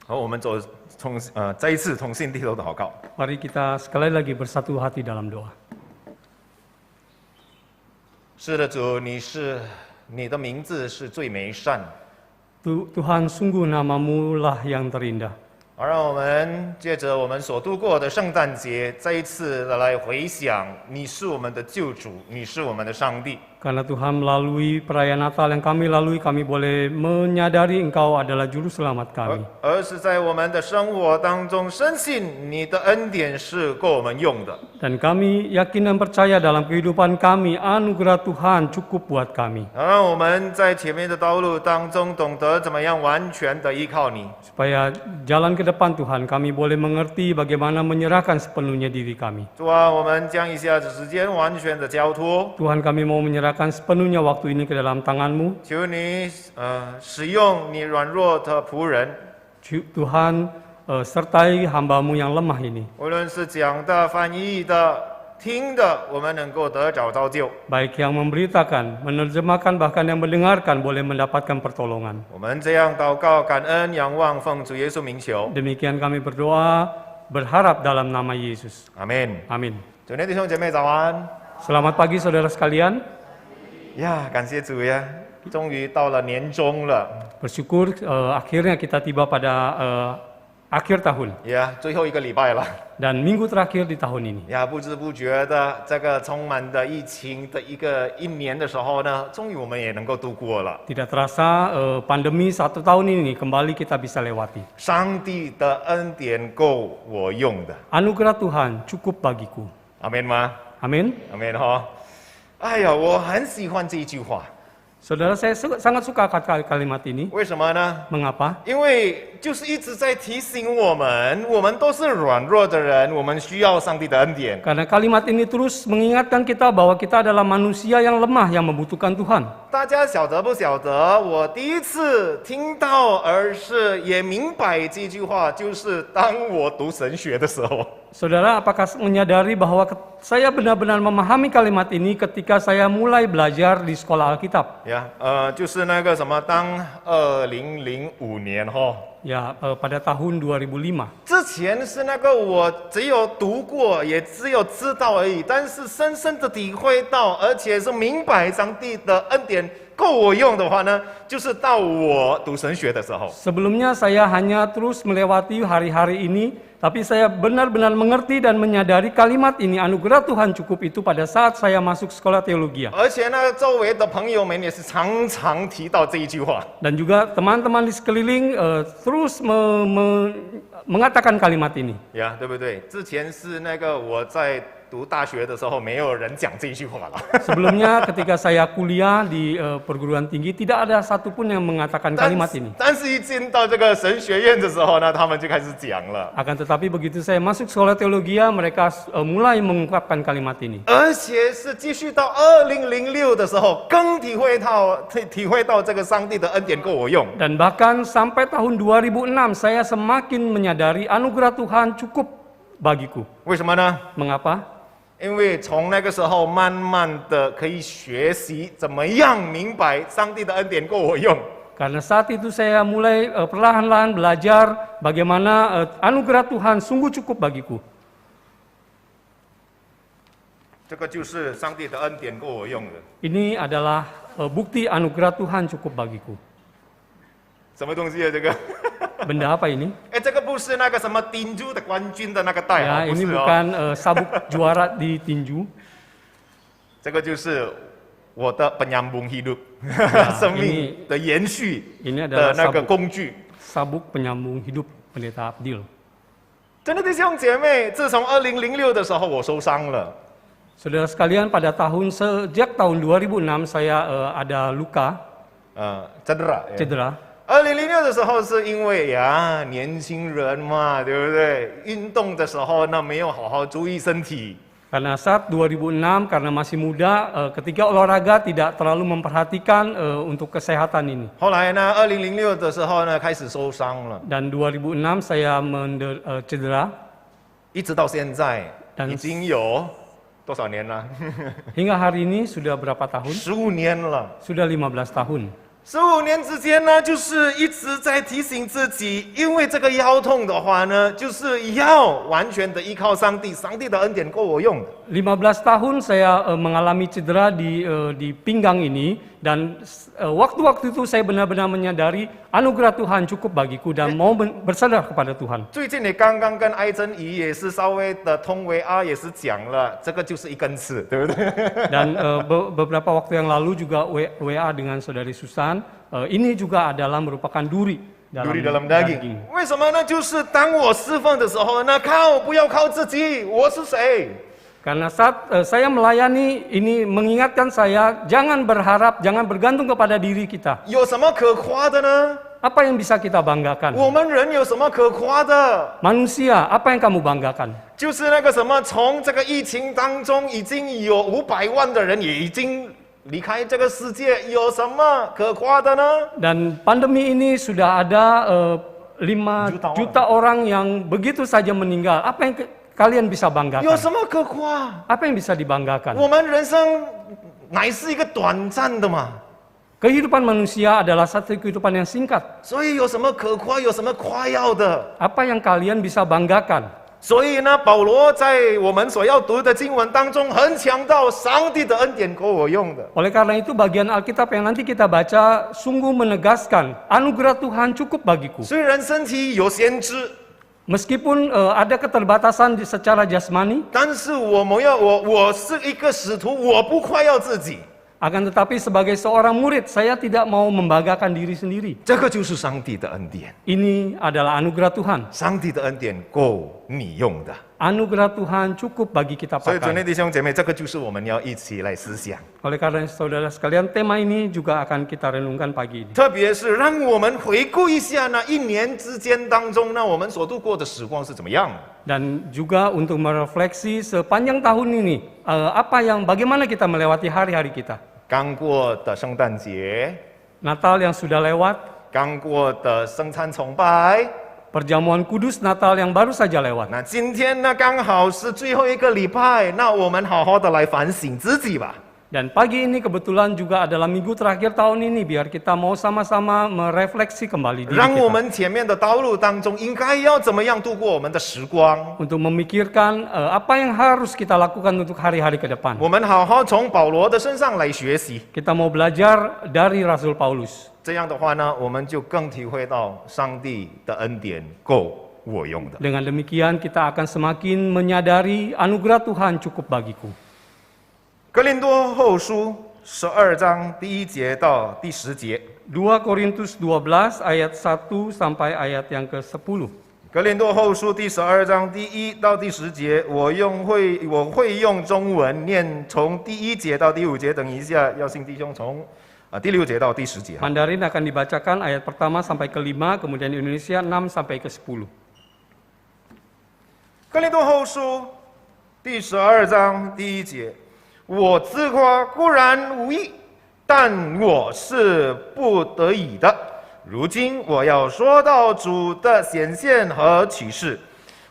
好，我们再一次同心低头祷告。 Mari kita sekali lagi bersatu hati dalam doa. 是的，主，你的名字是最美善， Tuhan, sungguh namamu lah yang terindah. 而让我们借着我们所度过的圣诞节，再一次的来回想，你是我们的救主，你是我们的上帝。 Karena Tuhan melalui perayaan Natal yang kami lalui, kami boleh menyadari Engkau adalah Juru Selamat kami. 而是在我们的生活当中，深信你的恩典是够我们用的。 Dan kami yakin dan percaya dalam kehidupan kami, anugerah Tuhan cukup buat kami. 让我们在前面的道路当中，懂得怎么样完全的依靠你。 Supaya jalan ke depan Tuhan, kami boleh mengerti bagaimana menyerahkan sepenuhnya diri kami. 主啊，我们将以下的时间完全的交托， Tuhan, kami mau menyerahkan sepenuhnya waktu ini ke dalam tangan-Mu. 求你使用你软弱的仆人， Tuhan, sertai hamba-Mu yang lemah ini. 无论是讲的、翻译的、听的，我们能够得着造就。 Baik yang memberitakan, menerjemahkan, bahkan yang mendengarkan boleh mendapatkan pertolongan. 我们这样祷告、感恩、仰望，奉主耶稣名求， Demikian kami berdoa, berharap dalam nama Yesus. 阿门。 Amin. 主内弟兄姐妹早安。 Selamat pagi saudara sekalian. 呀，感谢主呀，终于到了年终了。 Bersyukur akhirnya kita tiba pada akhir tahun 呀，最后一个礼拜了。 dan minggu terakhir di tahun ini. 呀，不知不觉的，这个充满的疫情的一年的时候呢，终于我们也能够度过了。 Tidak terasa pandemi 1 tahun ini kembali kita bisa lewati. 上帝的恩典够我用的， Anugerah Tuhan cukup bagiku. 阿门吗？ Amin. 阿门哈。哎呀，我很喜欢这一句话， Saudara, saya sangat suka kalimat ini. 为什么呢？ Mengapa? 因为就是一直在提醒我们都是软弱的人，我们需要上帝的恩典。 Karena kalimat ini terus mengingatkan kita bahwa kita adalah manusia yang lemah yang membutuhkan Tuhan. 大家晓得不晓得？我第一次听到，而是也明白这句话，就是当我读神学的时候。 Saudara, apakah menyadari bahwa saya benar-benar memahami kalimat ini ketika saya mulai belajar di sekolah Alkitab? 呀，就是那个什么，当2005年哈。 Ya, pada tahun 2005. 之前是那个我只有读过，也只有知道而已，但是深深的体会到，而且是明白上帝的恩典够我用的话呢，就是到我读神学的时候。 Sebelumnya saya hanya terus melewati hari-hari ini, tapi saya benar-benar mengerti dan menyadari kalimat ini, anugerah Tuhan cukup itu pada saat saya masuk sekolah teologi. 而且呢，周围的朋友们也是常常提到这一句话。 Dan juga teman-teman di sekeliling terus mengatakan kalimat ini. 呀，对不对？之前是那个我在读大学的时候，没有人讲这句话了。 Sebelumnya ketika saya kuliah di perguruan tinggi, tidak ada satupun yang mengatakan kalimat ini. 但是一进到这个神学院的时候呢，他们就开始讲了。 Akan tetapi begitu saya masuk sekolah teologi, mereka mulai mengungkapkan kalimat ini. 而且是继续到2006的时候，更体会到这个上帝的恩典够我用。 Dan bahkan sampai tahun 2006 saya semakin menyadari anugerah Tuhan cukup bagiku. 为什么呢？ Mengapa? 因为从那个时候慢慢的可以学习怎么样明白上帝的恩典够我用。 Karena saat itu saya mulai perlahan-lahan belajar bagaimana anugerah Tuhan sungguh cukup bagiku. 这个就是上帝的恩典够我用的。 Ini adalah bukti anugerah Tuhan cukup bagiku. 什么东西啊？这个？ Benda apa ini? 哎，这个不是那个什么丁珠的冠军的那个带 Ya, 哦，不 ini 是哦。 bukan sabuk juara di tinju. 这个就是我的penyambung hidup，生命的延续 Ini 的 adalah 那个工具。 sabuk penyambung hidup Pendeta Abdil. 真的弟兄姐妹，自从2006的时候我受伤了， Saudara sekalian, sejak tahun 2006 saya ada luka, cedera。 cedera. 2006的时候是因为呀，年轻人嘛，对不对？运动的时候呢，没有好好注意身体。 Karena saat 2006, karena masih muda, ketika olahraga tidak terlalu memperhatikan untuk kesehatan ini. 后来呢，2006的时候呢，开始受伤了， Dan 2006 saya cedera, 一直到现在， Dan 已经有多少年了？ hingga hari ini sudah berapa tahun? 15年了。 Sudah 15 tahun. 15年之间呢，就是一直在提醒自己，因为这个腰痛的话呢，就是要完全的依靠上帝，上帝的恩典够我用的。15 tahun saya mengalami cedera di pinggang ini dan waktu-waktu itu saya benar-benar menyadari anugerah Tuhan cukup bagiku dan mau bersandar kepada Tuhan. 最近你刚刚跟艾珍姨也是稍微的通WA也是讲了，这个就是一根刺，对不对？ Dan beberapa waktu yang lalu juga WA dengan saudari Susan, ini juga adalah merupakan duri dalam daging. 为什么呢？就是当我侍奉的时候呢，不要靠自己，我是谁？ Karena saat saya melayani ini mengingatkan saya jangan berharap, jangan bergantung kepada diri kita. 有什么可夸的呢？ Apa yang bisa kita banggakan? 我们人有什么可夸的？ Manusia, apa yang kamu banggakan? 就是那个什么，从这个疫情当中，已经有500万的人也已经离开这个世界，有什么可夸的呢？ Dan pandemi ini sudah ada 5 juta orang yang begitu saja meninggal. Apa yang kalian bisa 有 banggakan? 什么可夸？ Apa yang bisa dibanggakan? 我们人生乃是一个短暂的嘛， Kehidupan manusia adalah satu kehidupan yang singkat. 所以有什么可夸，有什么夸耀的？ Apa yang kalian bisa banggakan? 所以呢，保罗在我们所要读的经文当中，很强调上帝的恩典够我用的。 Oleh karena itu bagian Alkitab yang nanti kita baca sungguh menegaskan anugerah Tuhan cukup bagiku. 虽然身体有限制， Meskipun ada keterbatasan secara jasmani, 但是我是一个使徒，我不夸耀自己， akan tetapi sebagai seorang murid saya tidak mau membanggakan diri sendiri. 这个就是上帝的恩典。 Ini adalah anugerah Tuhan. 上帝的恩典够你用的。 Anugerah Tuhan cukup bagi kita 所以，主内 pakai. 弟兄姐妹，这个就是我们要一起来思想。 Oleh karena saudara sekalian, tema ini juga akan kita renungkan pagi ini. 特别是让我们回顾一下那1年之间当中呢，我们所度过的时光是怎么样的。 Dan juga untuk merefleksi sepanjang tahun ini, bagaimana kita melewati hari-hari kita. 刚过的圣诞节， Natal yang sudah lewat, 刚过的圣餐崇拜， perjamuan kudus Natal yang baru saja lewat. 那今天呢刚好是最后一个礼拜，那我们好好的来反省自己吧。 Dan pagi ini kebetulan juga adalah minggu terakhir tahun ini, biar kita mau sama-sama merefleksi kembali diri 让我 kita. 们前面的道路当中应该要怎么样度过我们的时光？ Untuk memikirkan apa yang harus kita lakukan untuk hari-hari ke depan. 我们好好从保罗的身上来学习， Kita mau belajar dari Rasul Paulus. 这样的话呢，我们就更体会到上帝的恩典够我用的。 Dengan demikian kita akan semakin menyadari anugerah Tuhan cukup bagiku. 哥林多后书12章第1节到第10节。 2 Korintus 12 ayat 1 sampai ayat yang ke-10. 哥林多后书第12章第1到第10节，我会用中文念，从第1节到第5节。等一下，要信弟兄从第6节到第10节。 Mandarin akan dibacakan ayat pertama sampai ke-5, kemudian Indonesia 6 sampai ke-10. 哥林多后书第12章第1节，我自夸固然无益，但我是不得已的。如今我要说到主的显现和启示。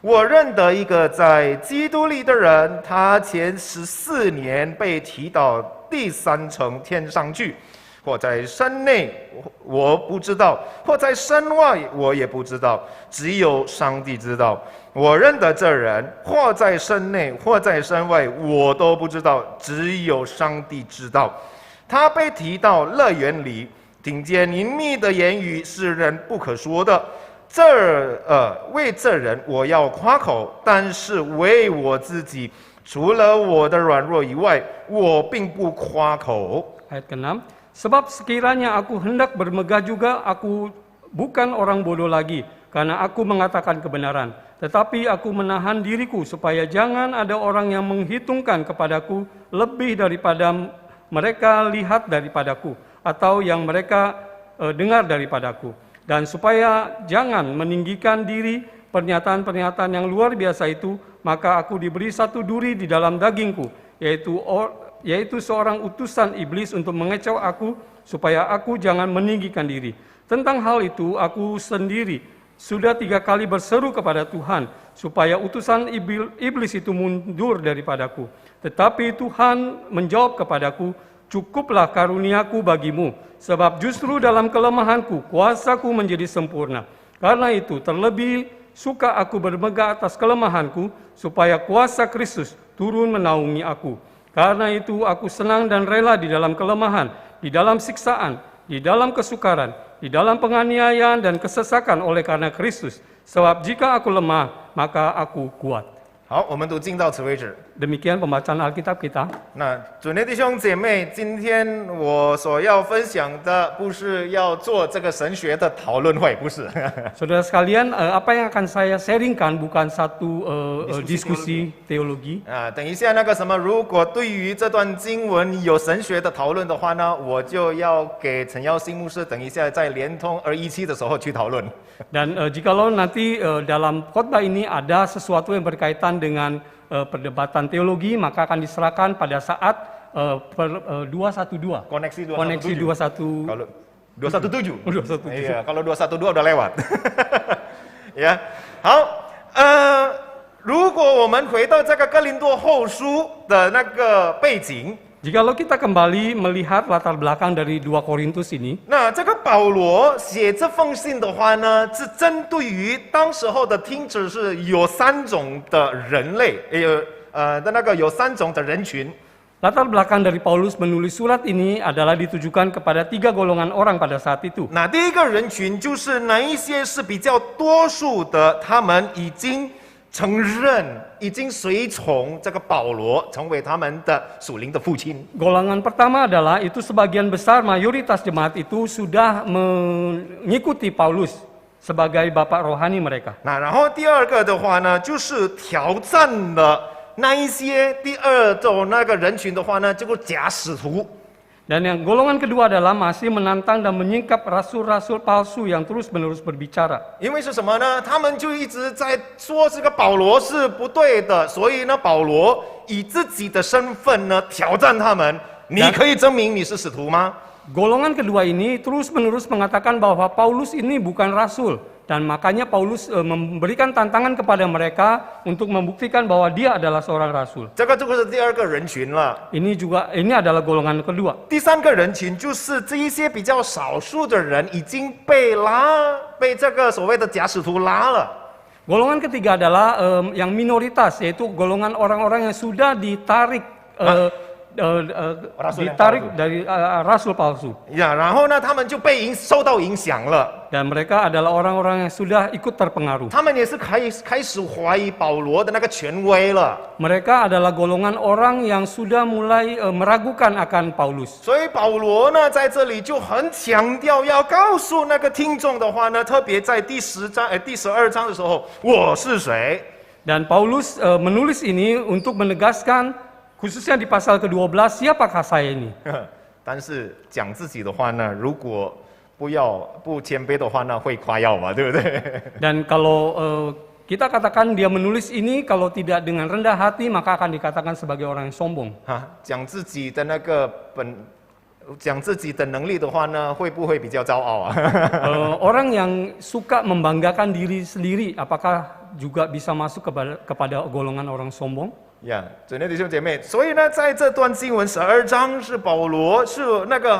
我认得一个在基督里的人，他前14年被提到第3层天上去，或在身内我不知道，或在身外我也不知道，只有上帝知道。我认得这人，或在身内，或在身外，我都不知道，只有上帝知道。他被提到乐园里，听见隐秘的言语，是人不可说的。为这人我要夸口，但是为我自己，除了我的软弱以外，我并不夸口。 Ayat ke-6. Sebab sekiranya aku hendak bermegah juga, aku bukan orang bodoh lagi, karena aku mengatakan kebenaran. Tetapi aku menahan diriku supaya jangan ada orang yang menghitungkan kepadaku lebih daripada mereka lihat daripadaku, atau yang mereka dengar daripadaku. Dan supaya jangan meninggikan diri pernyataan-pernyataan yang luar biasa itu, maka aku diberi satu duri di dalam dagingku, yaitu seorang utusan iblis untuk mengecoh aku, supaya aku jangan meninggikan diri. Tentang hal itu, aku sendiri sudah 3 kali berseru kepada Tuhan, supaya utusan iblis itu mundur daripadaku. Tetapi Tuhan menjawab kepadaku, cukuplah karuniaku bagimu, sebab justru dalam kelemahanku kuasaku menjadi sempurna. Karena itu terlebih suka aku bermegah atas kelemahanku, supaya kuasa Kristus turun menaungi aku. Karena itu aku senang dan rela di dalam kelemahan, di dalam siksaan, di dalam kesukaran, di dalam penganiayaan dan kesesakan oleh karena Kristus. Sebab jika aku lemah, maka aku kuat. 好，我们读经到此为止。 Demikian pembacaan Alkitab kita. 那主内弟兄姐妹，今天我所要分享的不是要做这个神学的讨论会，不是。 Saudara sekalian, apa yang akan saya sharingkan bukan satu diskusi teologi. 啊，等一下那个什么，如果对于这段经文有神学的讨论的话呢，我就要给陈耀新牧师等一下在联通217的时候去讨论。 Dan jikalau nanti dalam khotbah ini ada sesuatu yang berkaitan dengan perdebatan teologi, maka akan diserahkan pada saat 212. Koneksi 217. Koneksi 21. Kalau 217. 217. Iya, kalau 212 udah lewat. 呀，好，如果我们回到这个哥林多后书的那个背景。 Jikalau kita kembali melihat latar belakang dari 2 Korintus ini, 那这个保罗写这封信的话呢，是针对于当时候的听者是有3种的人类，有3种的人群。 latar belakang dari Paulus menulis surat ini adalah ditujukan kepada 3 golongan orang pada saat itu. 那第一个人群就是那一些是比较多数的，他们已经承认、已经随从这个保罗，成为他们的属灵的父亲。 Golongan pertama adalah itu sebagian besar mayoritas jemaat itu sudah mengikuti Paulus sebagai bapak rohani mereka. 那然后第二个的话呢，就是挑战了那一些第二种那个人群的话呢，就是假使徒。 Dan yang golongan kedua adalah masih menantang dan menyingkap rasul-rasul palsu yang terus-menerus berbicara. 因为是什么呢？他们就一直在说这个保罗是不对的，所以呢，保罗以自己的身份呢挑战他们。你可以证明你是使徒吗？ Golongan kedua ini terus-menerus mengatakan bahwa Paulus ini bukan rasul. Dan makanya Paulus memberikan tantangan kepada mereka untuk membuktikan bahwa dia adalah seorang rasul. 这个就是第二个人群了。 Ini adalah golongan kedua. 第三个人群就是这一些比较少数的人已经被这个所谓的假使徒拉了。 Golongan ketiga adalah yang minoritas, yaitu golongan orang-orang yang sudah ditarik dari rasul palsu. 呀，然后呢，他们就受到影响了。 Dan mereka adalah orang-orang yang sudah ikut terpengaruh. 他们也是开始怀疑保罗的那个权威了。 Mereka adalah golongan orang yang sudah mulai meragukan akan Paulus. 所以保罗呢，在这里就很强调要告诉那个听众的话呢，特别在第12章的时候，我是谁？ Dan Paulus menulis ini untuk menegaskan, khususnya di pasal ke-12, siapakah saya ini? 但是讲自己的话呢，如果不谦卑的话呢，会夸耀嘛，对不对？ Dan kalau kita katakan dia menulis ini, kalau tidak dengan rendah hati, maka akan dikatakan sebagai orang yang sombong. 讲自己的讲自己的能力的话呢，会不会比较骄傲啊？ Orang yang suka membanggakan diri sendiri, apakah juga bisa masuk kepada golongan orang sombong? 呀，主内弟兄姐妹，所以呢，在这段经文12章是保罗是那个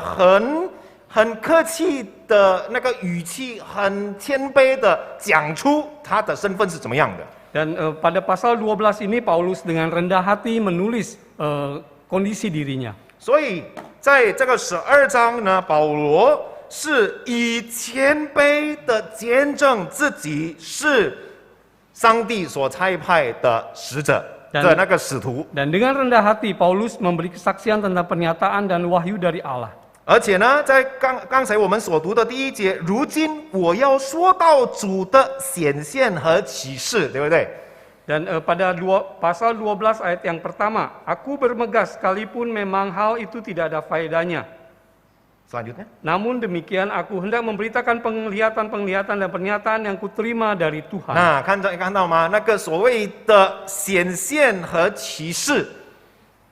很客气的那个语气，很谦卑的讲出他的身份是怎么样的。 Dan pada pasal 12 ini Paulus dengan rendah hati menulis kondisi dirinya. 所以在这个12章呢，保罗是以谦卑的见证自己是上帝所差派的使者的那个使徒。 Dan dengan rendah hati Paulus memberi kesaksian tentang pernyataan dan wahyu dari Allah. 而且呢，在刚才我们所读的第1节，如今我要说到主的显现和启示，对不对？ Dan pada pasal 12 ayat yang pertama, aku bermegah sekalipun memang hal itu tidak ada faedahnya. Selanjutnya. Namun demikian aku hendak memberitakan penglihatan-penglihatan dan pernyataan yang kuterima dari Tuhan. 看到吗？那个所谓的显现和启示，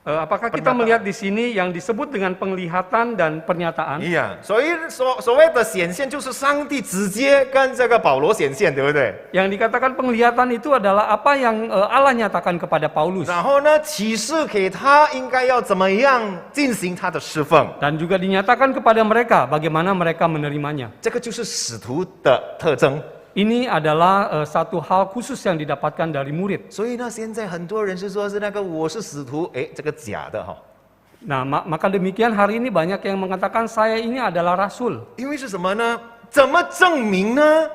Apakah kita melihat di sini yang disebut dengan penglihatan dan pernyataan? 所以所谓的显现，就是上帝直接跟这个保罗显现，对不对？ Yang dikatakan penglihatan itu adalah apa yang Allah nyatakan kepada Paulus. 然后呢，启示给他应该要怎么样进行他的侍奉， Dan juga dinyatakan kepada mereka bagaimana mereka menerimanya. 这个就是使徒的特征。 Ini adalah satu hal khusus yang didapatkan dari murid. 所以呢，现在很多人是说是那个我是使徒，这个假的哈。 Nah, maka demikian hari ini banyak yang mengatakan saya ini adalah rasul. 因为是什么呢？怎么证明呢？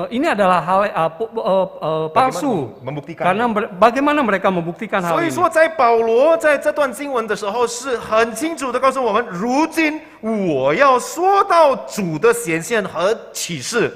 Ini adalah hal palsu. membuktikan. Karena bagaimana mereka membuktikan hal 所以 ini? 说，在保罗在这段经文的时候，是很清楚的告诉我们：如今我要说到主的显现和启示，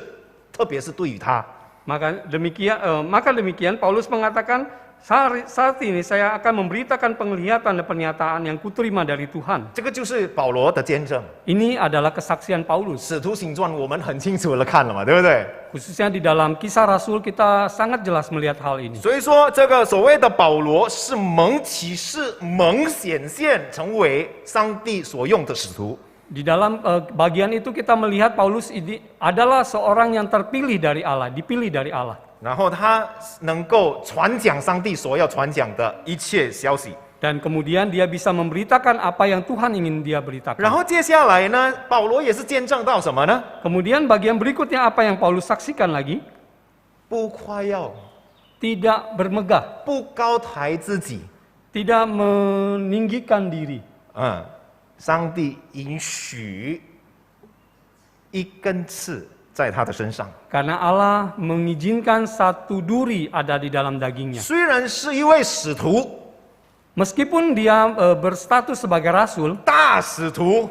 特别是对于他。 Maka demikian Paulus mengatakan saat ini saya akan memberitakan penglihatan dan pernyataan yang kuterima dari Tuhan. 这个就是保罗的见证。 Ini adalah kesaksian Paulus. 使徒行传我们很清楚的看了嘛，对不对？ Khususnya di dalam kisah Rasul kita sangat jelas melihat hal ini. 所以说，这个所谓的保罗是蒙启示、蒙显现，成为上帝所用的使徒。 Di dalam bagian itu kita melihat Paulus ini adalah seorang yang terpilih dari Allah, dipilih dari Allah. 然后他能够传讲上帝所要传讲的一切消息。 Dan kemudian dia bisa memberitakan apa yang Tuhan ingin dia 然 beritakan. 后接下来呢，保罗也是见证到什么呢？ Kemudian bagian berikutnya apa yang Paulus saksikan lagi? 不夸耀， Tidak bermegah, 不高抬自己。 tidak meninggikan diri. 上帝允许一根刺在他的身上， Karena Allah mengizinkan satu duri ada di dalam dagingnya. 虽然是一位使徒， Meskipun dia berstatus sebagai rasul, 大使徒。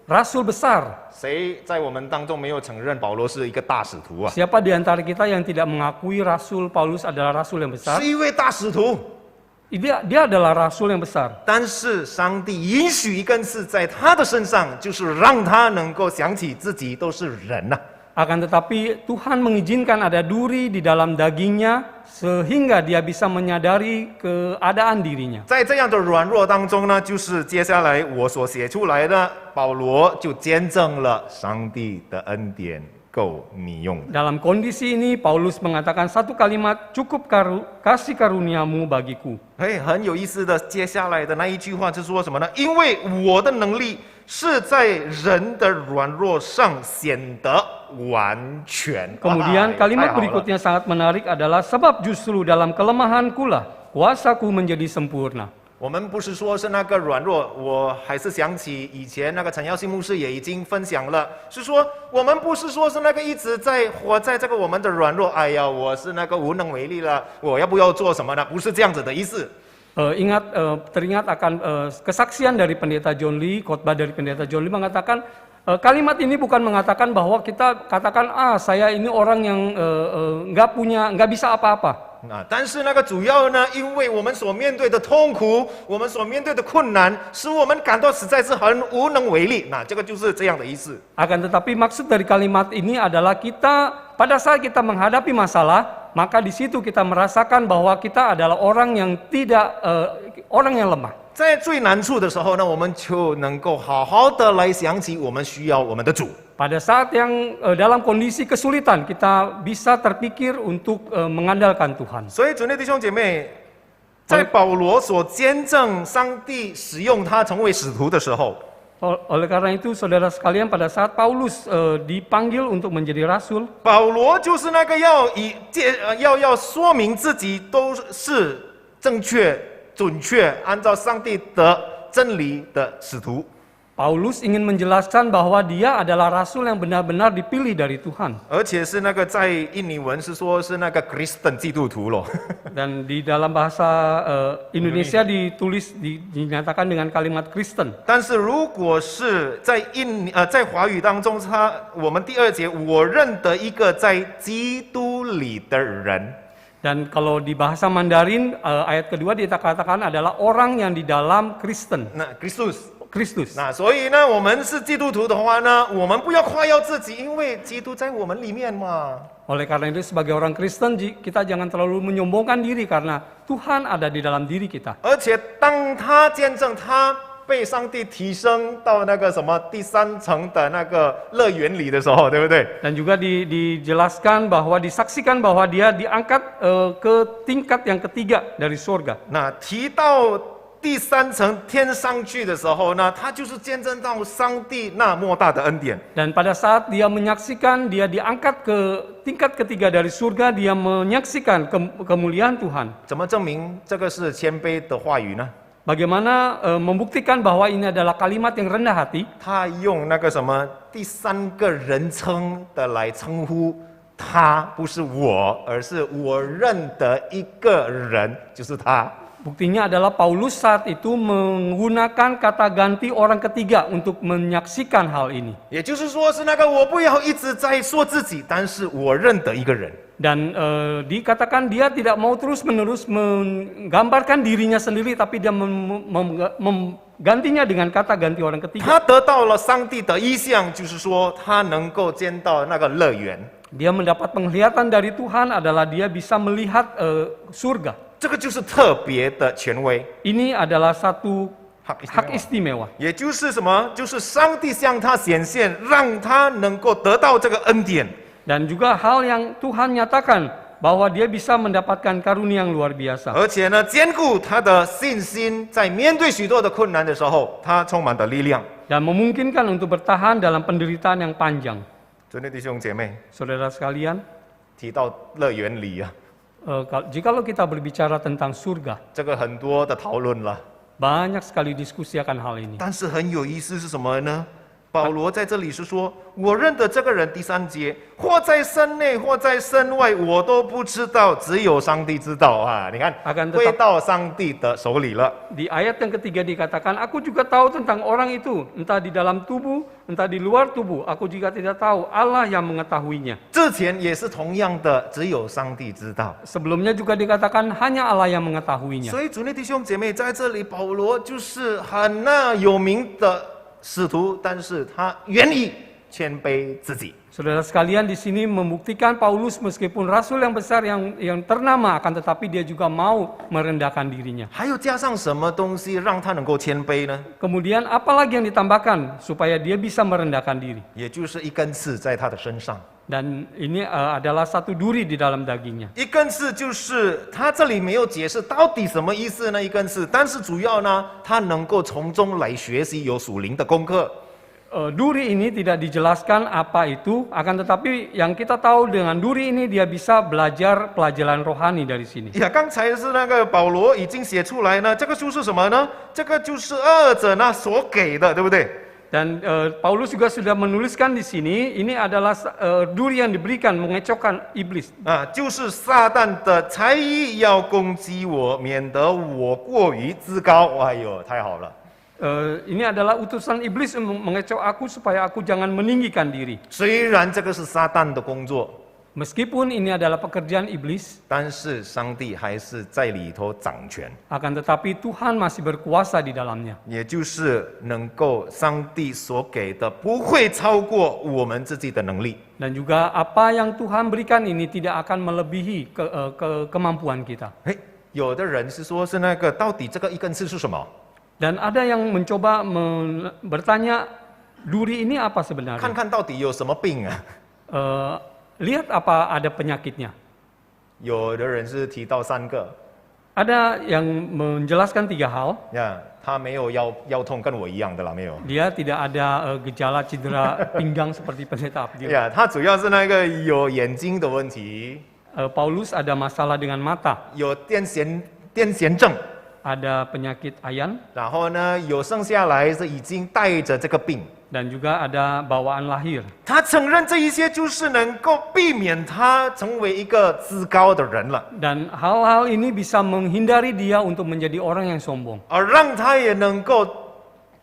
rasul besar. 谁在我们当中没有承认保罗是一个大使徒啊？ Siapa di antara kita yang tidak mengakui rasul Paulus adalah rasul yang besar? 是一位大使徒。 Dia adalah rasul yang besar. 但是上帝允许一根刺在他的身上，就是让他能够想起自己都是人呐、 Akan tetapi Tuhan mengizinkan ada duri di dalam dagingnya sehingga dia bisa menyadari keadaan dirinya. 在这样的软弱当中呢，就是接下来我所写出来的，保罗就见证了上帝的恩典够你用的。 Dalam kondisi ini Paulus mengatakan satu kalimat, cukup kasih karuniamu bagiku. 很有意思的，接下来的那一句话是说什么呢？因为我的能力是在人的软弱上显得完全。 Kemudian kalimat berikutnya sangat menarik adalah sebab justru dalam kelemahanku lah kuasaku menjadi sempurna. 我们不是说是那个软弱，我还是想起以前那个陈耀信牧师也已经分享了，是说我们不是说是那个一直在活在这个我们的软弱，哎呀，我是那个无能为力了，我要不要做什么呢？不是这样子的意思。 Teringat akan kesaksian dari pendeta John Lee, khotbah dari pendeta John Lee mengatakan kalimat ini bukan mengatakan bahwa kita katakan saya ini orang yang nggak bisa apa-apa. 但是那个主要呢，因为我们所面对的痛苦，我们所面对的困难，使我们感到实在是很无能为力。那这个就是这样的意思。 Akan tetapi maksud dari kalimat ini adalah pada saat kita menghadapi masalah, maka di situ kita merasakan bahwa kita adalah orang yang orang yang lemah. 在最难处的时候呢，我们就能够好好的来想起我们需要我们的主。 Pada saat yang dalam kondisi kesulitan, kita bisa terpikir untuk mengandalkan Tuhan. 所以，主内弟兄姐妹，在保罗所见证上帝使用他成为使徒的时候， Oleh karena itu, saudara sekalian, pada saat Paulus dipanggil untuk menjadi rasul, 保罗就是那个要说明自己都是正确、准确，按照上帝的真理的使徒。 Paulus ingin menjelaskan bahwa dia adalah rasul yang benar-benar dipilih dari Tuhan. 而且是那个在印尼文是说是那个 Kristen 基督徒咯。 Dan di dalam bahasa Indonesia dinyatakan dengan kalimat Kristen. 但是如果是在华语当中，我们第2节我认得一个在基督里的人。 Dan kalau di bahasa Mandarin ayat kedua dikatakan adalah orang yang di dalam Kristen. Nah, Kristus. Kristus. 那所以呢，我们是基督徒的话呢，我们不要夸耀自己，因为基督在我们里面嘛。 Oleh karena itu sebagai orang Kristen kita jangan terlalu menyombongkan diri karena Tuhan ada di dalam diri kita. 而且当他见证他被上帝提升到那个什么第3层的那个乐园里的时候，对不对？ Dan juga dijelaskan bahwa disaksikan bahwa dia diangkat ke tingkat yang ketiga dari surga. 那提到第3层天上去的时候呢，他就是见证到上帝那莫大的恩典。 Dan pada saat dia menyaksikan dia diangkat ke tingkat ketiga dari surga, dia menyaksikan kemuliaan Tuhan. 怎么证明这个是谦卑的话语呢？ Bagaimana membuktikan bahwa ini adalah kalimat yang rendah hati? 他用那个什么第3个人称的来称呼他，不是我，而是我认得一个人，就是他。 Buktinya adalah Paulus saat itu menggunakan kata ganti orang ketiga untuk menyaksikan hal ini. 也就是说，是那个我不要一直在说自己，但是我认得一个人。 Dan dikatakan dia tidak mau terus-menerus menggambarkan dirinya sendiri, tapi dia menggantinya dengan kata ganti orang 他 ketiga. 得到了上帝的意象，就是说他能够见到那个乐园。 Dia mendapat penglihatan dari Tuhan adalah dia bisa melihat surga. 这个就是特别的权威， Ini adalah satu 好 hak istimewa. 也就是什么？就是上帝向他显现，让他能够得到这个恩典。 Dan juga hal yang Tuhan nyatakan bahwa dia bisa mendapatkan karunia yang luar biasa. 而且呢，兼顾他的信心，在面对许多的困难的时候，他充满的力量。 Dan memungkinkan untuk bertahan dalam penderitaan yang panjang. 尊敬弟兄姐妹， Saudara sekalian, 提到乐园里啊， jikalau kita berbicara tentang surga, 这个很多的讨论了。 banyak sekali diskusi akan hal ini. 但是很有意思是什么呢？保罗在这里是说，我认得这个人，第3节，或在身内，或在身外，我都不知道，只有上帝知道啊！你看， Akan 归 tetap 到上帝的手里了。 di ayat yang ketiga dikatakan, aku juga tahu tentang orang itu, entah di dalam tubuh, entah di luar tubuh. Aku juga tidak tahu, Allah yang mengetahuinya. 之前也是同样的，只有上帝知道。 Sebelumnya juga dikatakan hanya Allah yang mengetahuinya. 所以，主内弟兄姐妹在这里，保罗就是很有名的使徒，但是他愿意谦卑自己。 Saudara sekalian, di sini membuktikan Paulus meskipun rasul yang besar yang ternama, akan tetapi dia juga mau merendahkan dirinya. 还有加上什么东西让他能够谦卑呢？ Kemudian apalagi yang ditambahkan supaya dia bisa merendahkan diri? 也就是一根刺在他的身上。 Dan ini adalah satu duri di dalam dagingnya. 一根刺就是他这里没有解释到底什么意思呢？一根刺，但是主要呢，他能够从中来学习有属灵的功课。 Duri ini tidak dijelaskan apa itu, akan tetapi yang kita tahu dengan duri ini dia bisa belajar pelajaran rohani dari sini. 呀，刚才是那个保罗已经写出来呢，这个就是什么呢？这个就是恶者那所给的，对不对？ Dan Paulus juga sudah menuliskan di sini, ini adalah duri yang diberikan mengecokkan iblis. 啊，就是撒旦的才艺要攻击我，免得我过于自高。哎呦，太好了！ Ini adalah utusan iblis untuk mengecok aku supaya aku jangan meninggikan diri. 虽然这个是撒旦的工作， Meskipun ini adalah pekerjaan iblis, 但是上帝还是在里头掌权， akan tetapi Tuhan masih berkuasa di dalamnya. 也就是能够上帝所给的不会超过我们自己的能力。 Dan juga apa yang Tuhan berikan ini tidak akan melebihi kemampuan kita. 哎，有的人是说是那个到底这个一根刺是什么？ Dan ada yang mencoba bertanya, duri ini apa 看 sebenarnya? 看到底有什么病啊？ Lihat apa ada penyakitnya. 有的人是提到3个， Ada yang menjelaskan 3 hal. 呀，他没有腰痛，跟我一样的啦，没有。 Dia tidak ada gejala cedera pinggang seperti pendeta Abdil. 呀，他主要是那个有眼睛的问题， Paulus ada masalah dengan mata, 有癫痫症， ada penyakit ayan, 然后呢，有剩下来是已经带着这个病。 dan juga ada bawaan lahir. 他承认这一些就是能够避免他成为一个自高的人了， Dan hal-hal ini bisa menghindari dia untuk menjadi orang yang sombong. 而让他也能够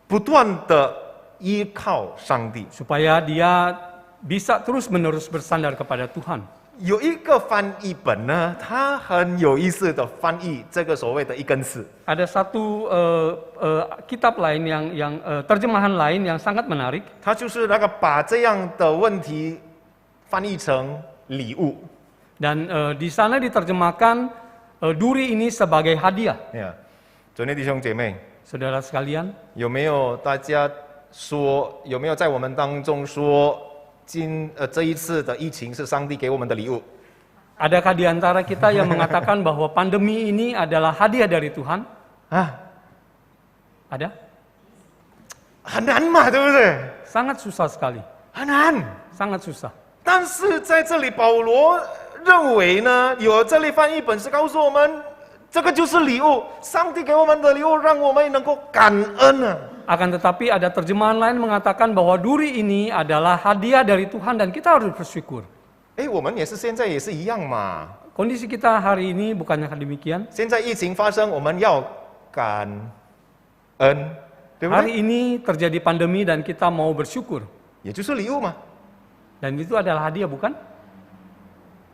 不断的依靠上帝。 Supaya dia bisa terus-menerus bersandar kepada Tuhan. 有一个翻译本呢，它很有意思的翻译这个所谓的一根刺。 Ada satu kitab lain yang terjemahan lain yang sangat menarik. 它就是那个把这样的问题翻译成礼物。 Dan di sana diterjemahkan duri ini sebagai hadiah. 呀，昨天弟兄姐妹， Saudara sekalian, 有没有大家说，有没有在我们当中说，这一次的疫情是上帝给我们的礼物？ adakah di antara kita yang mengatakan bahwa pandemi ini adalah hadiah dari Tuhan? 啊， Ada? 很难嘛，对不对？ Sangat susah sekali. 很难。 Sangat susah. 但是在这里，保罗认为呢，有这类翻译本是告诉我们，这个就是礼物，上帝给我们的礼物，让我们能够感恩啊。 Akan tetapi ada terjemahan lain mengatakan bahwa duri ini adalah hadiah dari Tuhan dan kita harus bersyukur. 哎，我们也是现在也是一样嘛。 Kondisi kita hari ini bukannya demikian. 现在疫情发生，我们要感恩，对不 Hari 对？ ini terjadi pandemi dan kita mau bersyukur. 也就是礼物嘛， Dan itu adalah hadiah bukan?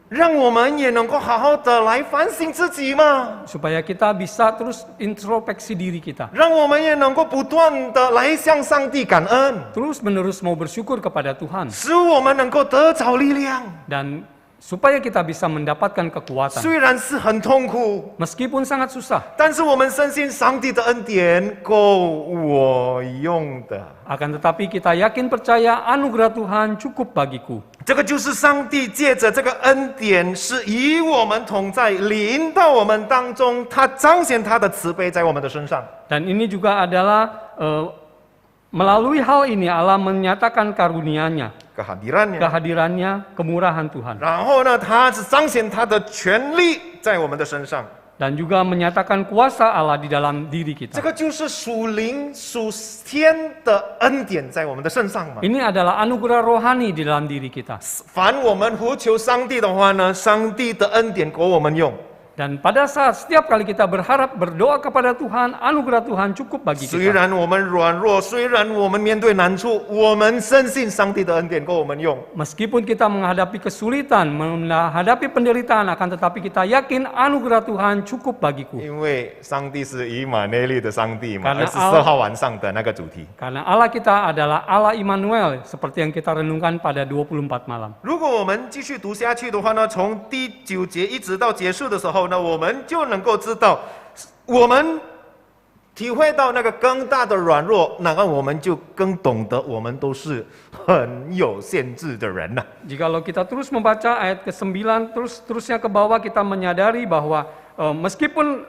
让我们也能够好好的来反省自己嘛， Supaya kita bisa terus introspeksi diri kita. 让我们也能够不断的来向上帝感恩， Terus menerus mau bersyukur kepada Tuhan. 使我们能够得着力量。 Dan supaya kita bisa mendapatkan kekuatan. 虽然是很痛苦， Meskipun sangat susah, 但是我们深信上帝的恩典够我用的。 akan tetapi kita yakin percaya anugerah Tuhan cukup bagiku. 这个就是上帝借着这个恩典，是与我们同在，临到我们当中，他彰显他的慈悲在我们的身上。 Dan ini juga adalah melalui hal ini Allah menyatakan karunia-Nya, kehadirannya， kehadirannya, kemurahan Tuhan. 然后呢，他是彰显他的权力在我们的身上。 Dan juga menyatakan kuasa Allah di dalam diri 这 kita. 个就是属灵属天的恩典在我们的身上嘛。 Ini adalah anugerah rohani di dalam diri kita. 凡我们呼求上帝的话呢，上帝的恩典够我们用。 Dan pada saat setiap kali kita berharap berdoa kepada Tuhan, anugerah Tuhan cukup bagi 虽 kita. 然我们软弱，虽然我们面对难处，我们深信上帝的恩典够我们用。 Meskipun kita menghadapi kesulitan, menghadapi penderitaan, akan tetapi kita yakin anugerah Tuhan cukup bagiku. 因为上帝是以马内利的上帝嘛， Karena 24号晚上的那个主题。 Karena Allah kita adalah Allah Immanuel, seperti yang kita renungkan pada 24 malam. 如果我们继续读下去的话呢，从第9节一直到结束的时候呢，我们就能够知道，我们体会到那个更大的软弱，那么我们就更懂得我们都是很有限制的人呐、 Jikalau kita terus membaca ayat ke-9, terusnya ke bawah kita menyadari bahwa meskipun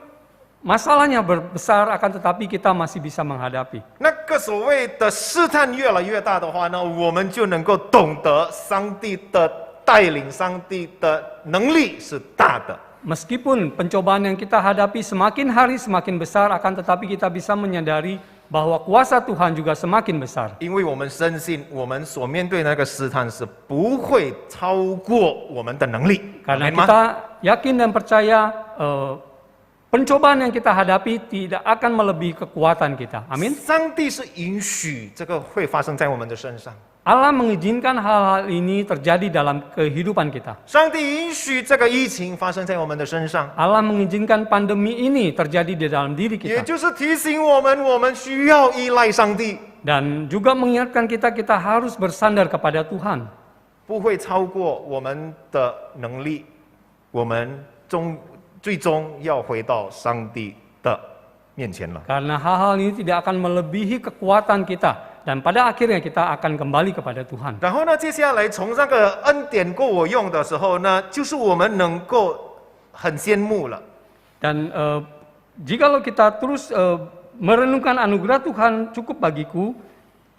masalahnya besar, akan tetapi kita masih bisa menghadapi. 那个所谓的试探越来越大的话呢，我们就能够懂得上帝的带领，上帝的能力是大的。 Meskipun pencobaan yang kita hadapi semakin hari semakin besar, akan tetapi kita bisa menyadari bahwa kuasa Tuhan juga semakin besar. 因为我们深信，我们所面对那个试探是不会超过我们的能力。 Karena 明白吗？ kita yakin dan percaya pencobaan yang kita hadapi tidak akan melebihi kekuatan kita. Amin. 上帝是允许这个会发生在我们的身上， Allah mengizinkan hal-hal ini terjadi dalam kehidupan kita. 上帝允许这个疫情发生在我们的身上， Allah mengizinkan pandemi ini terjadi di dalam diri 也 kita. 就是提醒我们需要依赖上帝， Dan juga mengingatkan kita harus bersandar kepada Tuhan. 不会超过我们的能力，我们最终要回到上帝的面前了。 Karena hal-hal ini tidak akan melebihi kekuatan kita. Dan pada akhirnya kita akan kembali kepada Tuhan. 然后呢，接下来从那个恩典够我用的时候呢，就是我们能够很羡慕了。 Dan jikalau kita terus merenungkan anugerah Tuhan cukup bagiku,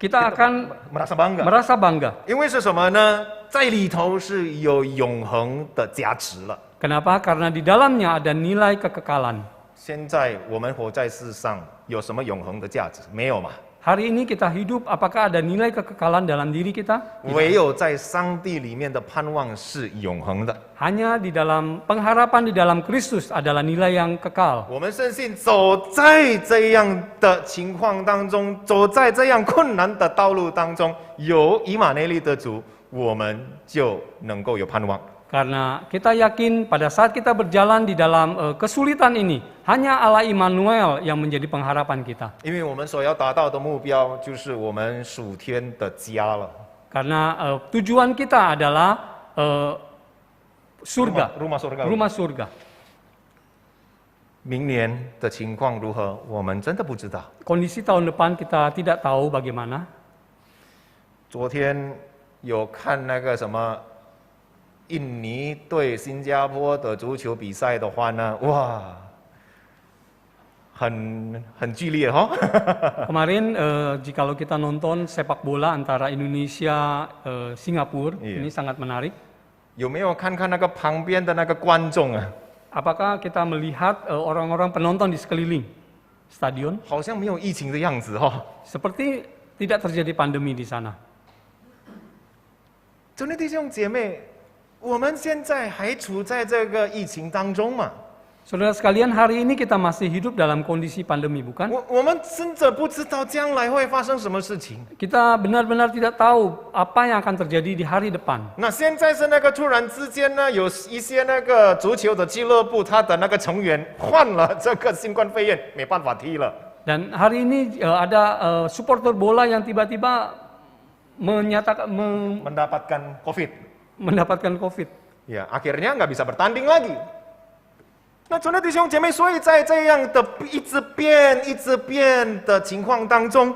kita akan merasa bangga， merasa bangga. 因为是什么呢？在里头是有永恒的价值了。 Kenapa? Karena di dalamnya ada nilai kekekalan. 现在我们活在世上，有什么永恒的价值？没有嘛？ Hari ini kita hidup, apakah ada nilai kekekalan dalam diri kita? 唯有在上帝里面的盼望是永恒的。 Hanya di dalam pengharapan di dalam Kristus adalah nilai yang kekal. 我们深信，走在这样的情况当中，走在这样困难的道路当中，有以马内利的主，我们就能够有盼望。Karena kita yakin pada saat kita berjalan di dalam kesulitan ini, hanya Allah Immanuel yang menjadi pengharapan kita. 因为我们所要达到的目标就是我们属天的家了。 Karena tujuan kita adalah surga, rumah surga. rumah surga. 明年的情况如何，我们真的不知道。 Kondisi tahun depan kita tidak tahu bagaimana. 昨天有看那个什么印尼对新加坡的足球比赛的话呢，哇，很剧烈哈、哦。 Kemarin jikalau kita nonton sepak bola antara Indonesia Singapura, Iya. ini sangat menarik. 有没有看那个旁边的那个观众啊？ Apakah kita melihat orang-orang penonton di sekeliling stadion? 好像没有疫情的样子哈、哦。 Seperti tidak terjadi pandemi di sana. 真的弟兄姐妹，我们现在还处在这个疫情当中嘛？ Saudara sekalian, hari ini kita masih hidup dalam kondisi pandemi, bukan? 我们真的不知道将来会发生什么事情。 Kita benar-benar tidak tahu apa yang akan terjadi di hari depan. 那现在是那个突然之间呢，有一些那个足球的俱乐部，他的那个成员患了这个新冠肺炎，没办法踢了。 Dan hari ini ada supporter bola yang tiba-tiba mendapatkan COVID. Ya, akhirnya nggak bisa bertanding lagi. 那主的弟兄姐妹，所以在这样的一直变的情况当中，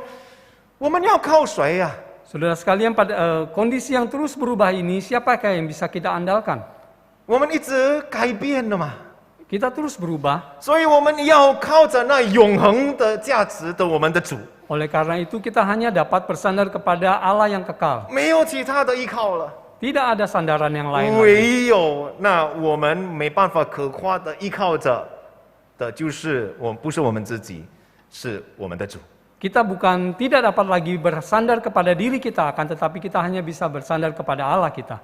我们要靠谁呀、 Saudara sekalian, pada kondisi yang terus berubah ini, siapakah yang bisa kita andalkan? 我们一直改变了嘛， Kita terus berubah. 所以我们要靠着那永恒的价值的我们的主， Oleh karena itu kita hanya dapat bersandar kepada Allah yang kekal. 没有其他的依靠了。 Tidak ada sandaran yang lain lagi. 唯有那我们没办法可夸的依靠着的，就是不是我们自己，是我们的主。 Kita tidak dapat lagi bersandar kepada diri kita, akan tetapi kita hanya bisa bersandar kepada Allah kita.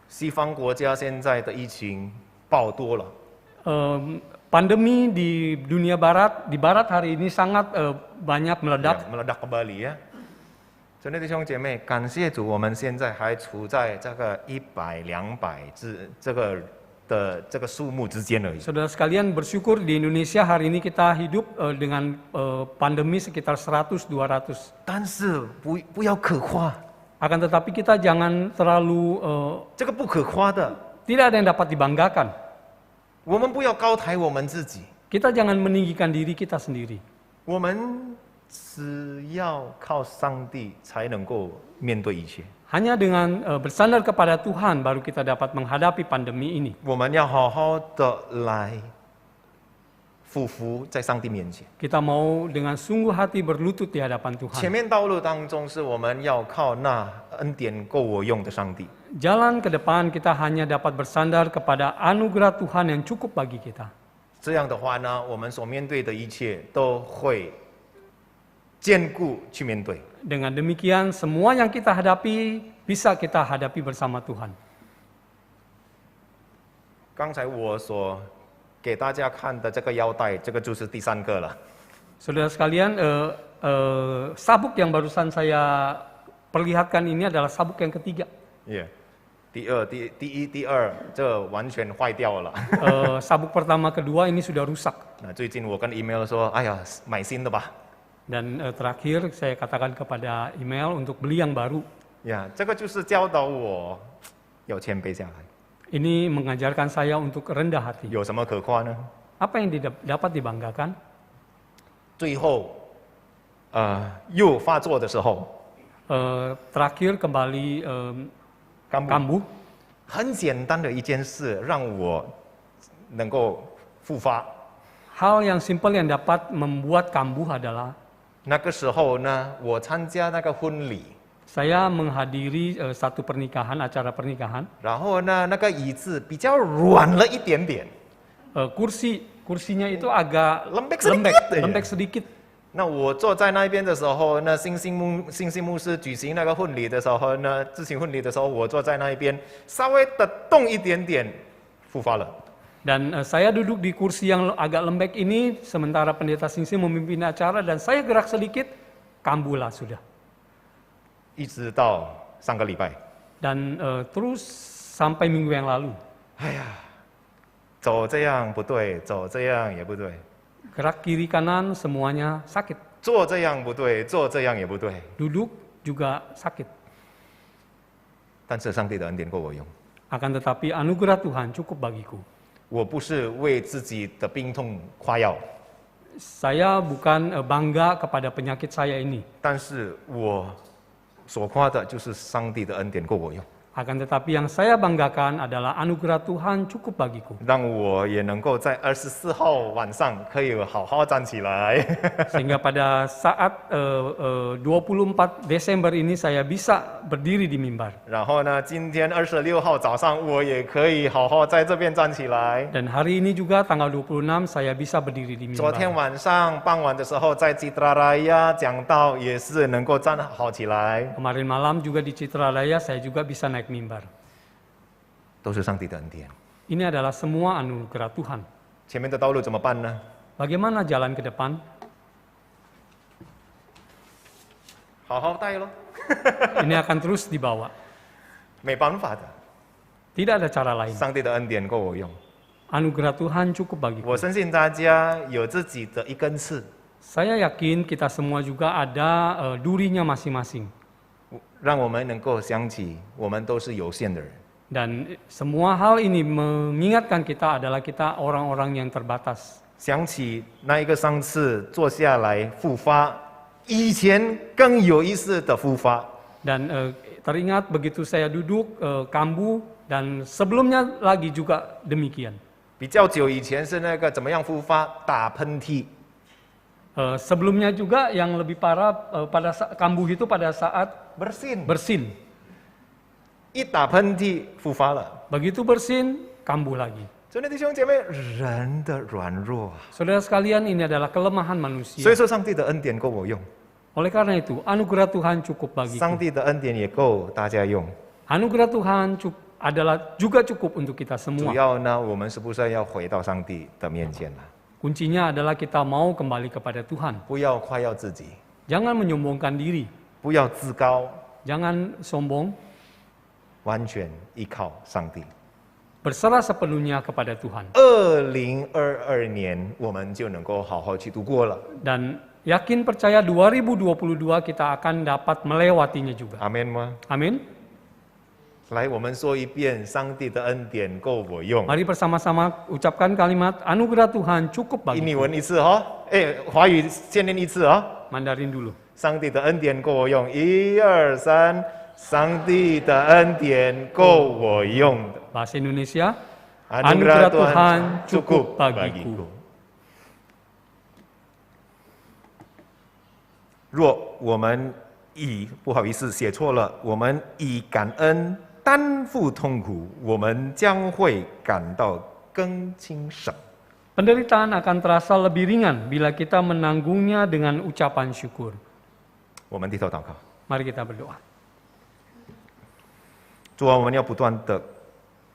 西方国家现在的疫情爆多了， Pandemi di dunia barat, di barat hari ini sangat banyak meledak. meledak kembali ya。真的弟兄姐妹，感谢主，我们现在还处在这个100、200这个数目之间而已。 Saudara sekalian, bersyukur di Indonesia hari ini kita hidup dengan pandemi sekitar 100-200. 但是不要可夸， Akan tetapi kita jangan terlalu 这个不可夸的， tidak ada yang dapat dibanggakan. 我们不要高抬我们自己， Kita jangan meninggikan diri kita sendiri. 我们只要靠上帝才能够面对一切。 Hanya dengan bersandar kepada Tuhan baru kita dapat menghadapi pandemi ini. 我们要好好的来俯伏在上帝面前。 Kita mau dengan sungguh hati berlutut di hadapan 前 Tuhan. 面道路当中是我们要靠那恩典够我用的上帝。 Jalan ke depan kita hanya dapat bersandar kepada anugerah Tuhan yang cukup bagi kita. 这样的话呢，我们所面对的一切都会坚固去面对。 Dengan demikian, semua yang kita hadapi bisa kita hadapi bersama Tuhan. 刚才我所给大家看的这个腰带，这个就是第3个了。 Saudara sekalian, sabuk yang barusan saya perlihatkan ini adalah sabuk yang ketiga. 第一、第二，这完全坏掉了。 Sabuk pertama, kedua ini sudah rusak. 那最近我跟 email 说，哎呀，买新的吧。 Dan terakhir saya katakan kepada email untuk beli yang baru. 呀，这个就是教导我要谦卑下来。 Ini mengajarkan saya untuk rendah hati. 有什么可夸呢？ Apa yang dapat dibanggakan? 最后，又发作的时候， Terakhir kembali kambuh kambuh. 很简单的一件事，让我能够复发。 Hal yang simpel yang dapat membuat kambuh adalah 那个时候呢，我参加那个婚礼， saya menghadiri satu pernikahan, acara pernikahan. 然后呢，那个椅子比较软了一点点。 Kursinya itu agak lembek sedikit. 那我坐在那边的时候，那星星牧师举行那个婚礼的时候呢，执行婚礼的时候，我坐在那一边，稍微的动一点点，复发了。 Dan saya duduk di kursi yang agak lembek ini, sementara pendeta Singsi memimpin acara dan saya gerak sedikit, kambuhlah sudah. 一直到上个礼拜， Dan terus sampai minggu yang lalu. 哎呀，走这样不对，走这样也不对， Gerak kiri kanan semuanya sakit. 做这样不对，做这样也不对。 Duduk juga sakit. 但是上帝的恩典够我用， Akan tetapi anugerah Tuhan cukup bagiku. 我不是为自己的病痛夸耀， Saya bukan bangga kepada penyakit saya ini. 但是我所夸的就是上帝的恩典够我用， Akan tetapi yang saya banggakan adalah anugerah Tuhan cukup bagiku. 让我也能够在24号晚上可以好好站起来。 Sehingga pada saat 24 Desember ini saya bisa berdiri di mimbar. 然后呢，今天26号早上我也可以好好在这边站起来。 Dan hari ini juga tanggal 26 saya bisa berdiri di 昨天 mimbar. 晚上傍晚的时候，在基特拉亚讲道也是能够站好起来， Kemarin malam juga di Citra Raya saya juga bisa naik mimbar. 都是上帝的恩典。 Ini adalah semua anugerah Tuhan. 前面的道路怎么办呢？ Bagaimana jalan ke depan? 好好带咯， Ini akan terus dibawa. 没办法的， Tidak ada cara lain. 上帝的恩典够我用。 Anugerah Tuhan cukup 我 bagiku. 相信大家有自己的一根刺， Saya yakin kita semua juga ada durinya masing-masing. 让我们能够想起我们都是有限的人。 Dan semua hal ini mengingatkan kita adalah kita orang-orang yang terbatas. 想起那一个上次坐下来复发，以前更有意思的复发， Dan teringat begitu saya duduk kambuh dan sebelumnya lagi juga demikian. 比较久以前是那个怎么样复发？打喷嚏， Sebelumnya juga yang lebih parah pada kambuh itu pada saat bersin， bersin. 一打喷嚏复发了。 Begitu bersin, kambuh lagi. 真的弟兄姐妹，人的软弱啊， Saudara sekalian, ini adalah kelemahan 所 manusia. 以说上帝的恩典够我用， Oleh karena itu, anugerah Tuhan cukup 上 bagiku. 帝的恩典也够大家用。 Anugerah Tuhan adalah juga cukup untuk kita 主 semua. 要呢，我们是不是要回到上帝的面前了？ Kuncinya adalah kita mau kembali kepada Tuhan. 不要夸耀自己， Jangan menyombongkan diri, 不要自高， jangan sombong, 完全依靠上帝。 berserah sepenuhnya kepada Tuhan. 2022年我们就能够好好去度过了。 Dan yakin percaya 2022 kita akan dapat melewatinya juga. 阿门吗？ Amin. 来，我们说一遍，上帝的恩典够我用。 Mari bersama-sama ucapkan kalimat anugerah Tuhan cukup 印尼 bagiku. 文一次哈，哎，华语先念一次啊。 Mandarin dulu. 上帝的恩典够我用，1、2、3，上帝的恩典够我用的。 Bahasa Indonesia, Anugerah Tuhan Tuhan cukup cukup bagiku. 若我们不好意思写错了，我们以感恩担负痛苦，我们将会感到更轻省。 Penderitaan akan terasa lebih ringan bila kita menanggungnya dengan ucapan syukur. 我们低头祷告， Mari kita berdoa. 主啊，我们要不断的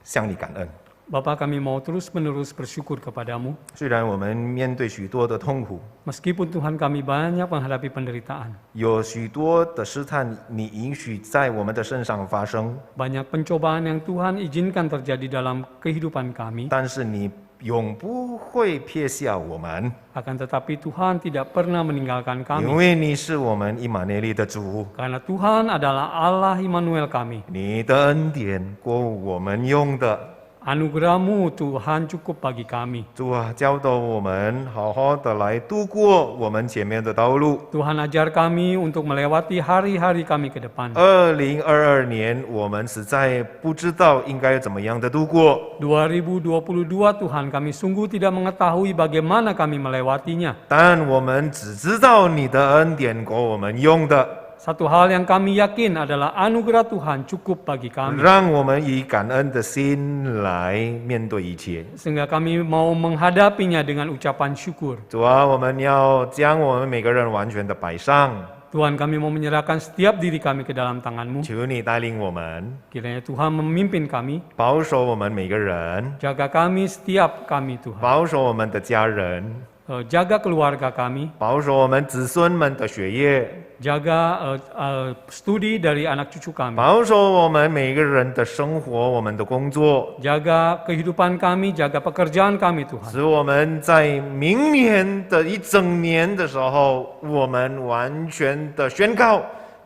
向你感恩。 Bapa, kami mau terus-menerus bersyukur kepadamu. 虽然我们面对许多的痛苦， Meskipun Tuhan kami banyak menghadapi penderitaan. 有许多的试探，你允许在我们的身上发生， Banyak pencobaan yang Tuhan izinkan terjadi dalam kehidupan kami. 但是你永不会撇下我们， Akan tetapi Tuhan tidak pernah meninggalkan 因 kami. 为你是我们以马内利的主， Karena Tuhan adalah Allah Immanuel kami. 你的恩典够我们用的。 Anugerah-Mu Tuhan cukup bagi kami. 主啊，教导我们好好的来度过我们前面的道路。 Tuhan ajar kami untuk melewati hari-hari kami ke depan. 2022年，我们实在不知道应该怎么样的度过， 2022 Tuhan kami sungguh tidak mengetahui bagaimana kami melewatinya. 但我们只知道你的恩典够我们用的。 Satu hal yang kami yakin adalah anugerah Tuhan cukup bagi kami. 让我们以感恩的心来面对一切。 Sehingga kami mau menghadapinya dengan ucapan syukur. 主啊，我们要将我们每个人完全的摆上， Tuhan, kami mau menyerahkan setiap diri kami ke dalam tangan-Mu. 求你带领我们， Kiranya Tuhan memimpin kami, 保守我们每个人， jaga kami setiap kami Tuhan. 保守我们的家人， jaga keluarga kami, 保守我们子孙们的学业， jaga studi dari anak cucu kami, 保守我们每个人的生活，我们的工作， jaga kehidupan kami, jaga pekerjaan kami Tuhan. 使我们在明年的一整年的时候，我们完全的宣告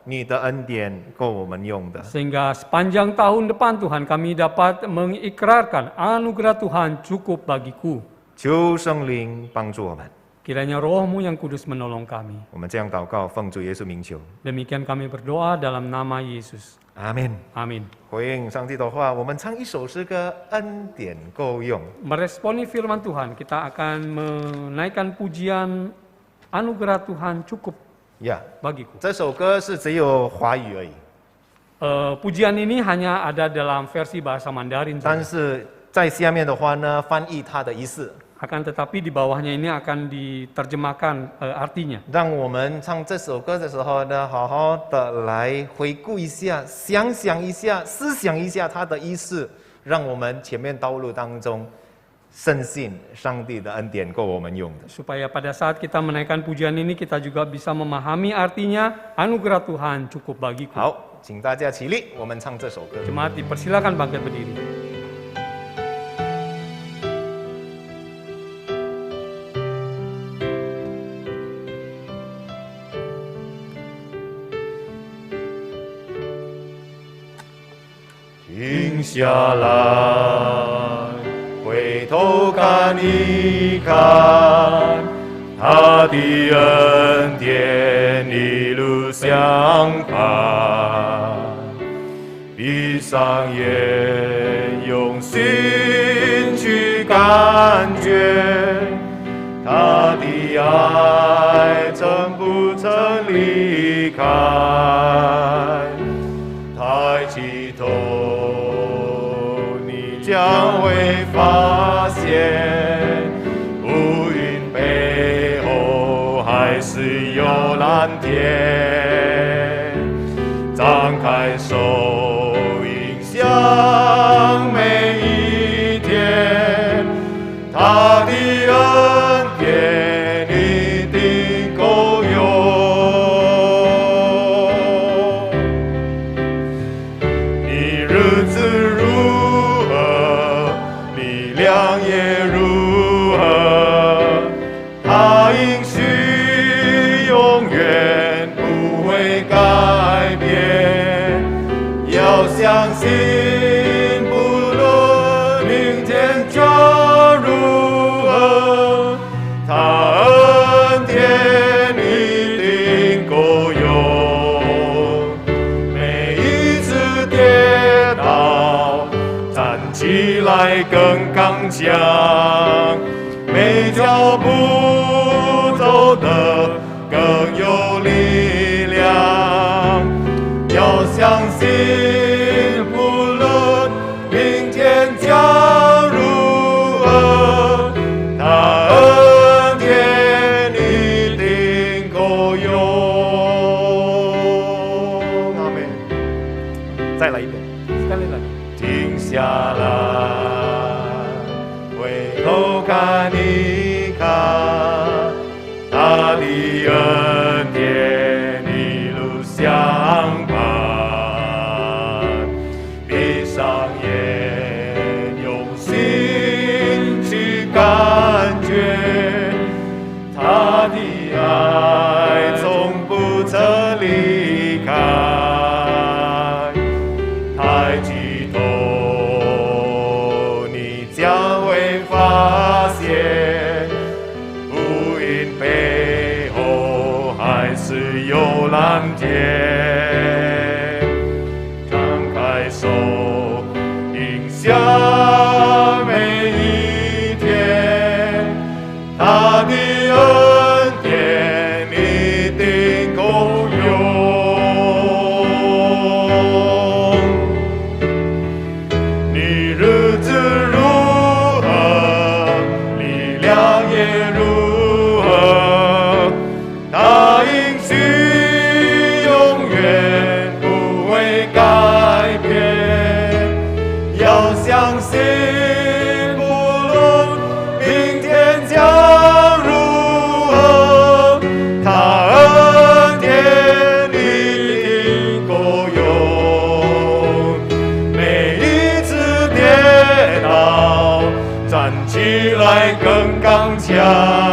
你的恩典够我们用的。 Sehingga sepanjang tahun depan Tuhan kami dapat mengikrarkan anugerah Tuhan cukup bagiku. 求圣灵帮助我们。 Kiranya Roh-Mu yang kudus menolong kami. 我们这样祷告，奉主耶稣名求， Demikian kami berdoa dalam nama Yesus. 阿门。 Amin. 回应上帝的话，我们唱一首诗歌，恩典够用。 Meresponi firman Tuhan, kita akan menaikkan pujian anugerah Tuhan cukup 呀、 bagiku. 这首歌是只有华语而已， Pujian ini hanya ada dalam versi bahasa Mandarin 但 saja. 是在下面的话呢，翻译它的意思。 Akan tetapi di bawahnya ini akan diterjemahkan artinya. 让我们唱这首歌的时候呢，好好的来回顾一下，想想一下，思想一下它的意思，让我们前面道路当中深信上帝的恩典够我们用的。 Supaya pada saat kita menaikkan pujian ini kita juga bisa memahami artinya anugerah Tuhan cukup bagiku. 好，请大家起立，我们唱这首歌。 Jemaat dipersilakan bangkit berdiri.停下来，回头看一看，他的恩典一路相伴。闭上眼，用心去感觉，他的爱曾不曾离开。抬起头，你将会发现，乌云背后还是有蓝天。张开手，迎向每一天，他的恩典一定够用。你日子如何，力量也如何，他应许永远不会改变。要相信，不论明天将如何，他恩典一定够用。每一次跌倒，站起来更刚强，每脚步走得更有力量。要相信，不论明天将如何，他恩典一定够用。阿门。再来一遍。 Sekali lagi. 停下来，回头看一看，他的恩典一路相伴。闭上眼，用心去感觉，他的爱从不曾离开。抬起头，你将会发现，乌云背后还是有蓝天。张开手，迎向每一天，他的恩典一定够用。你日子如何，力量也如何，他应许永远不会改变。要相信，不论明天将如下。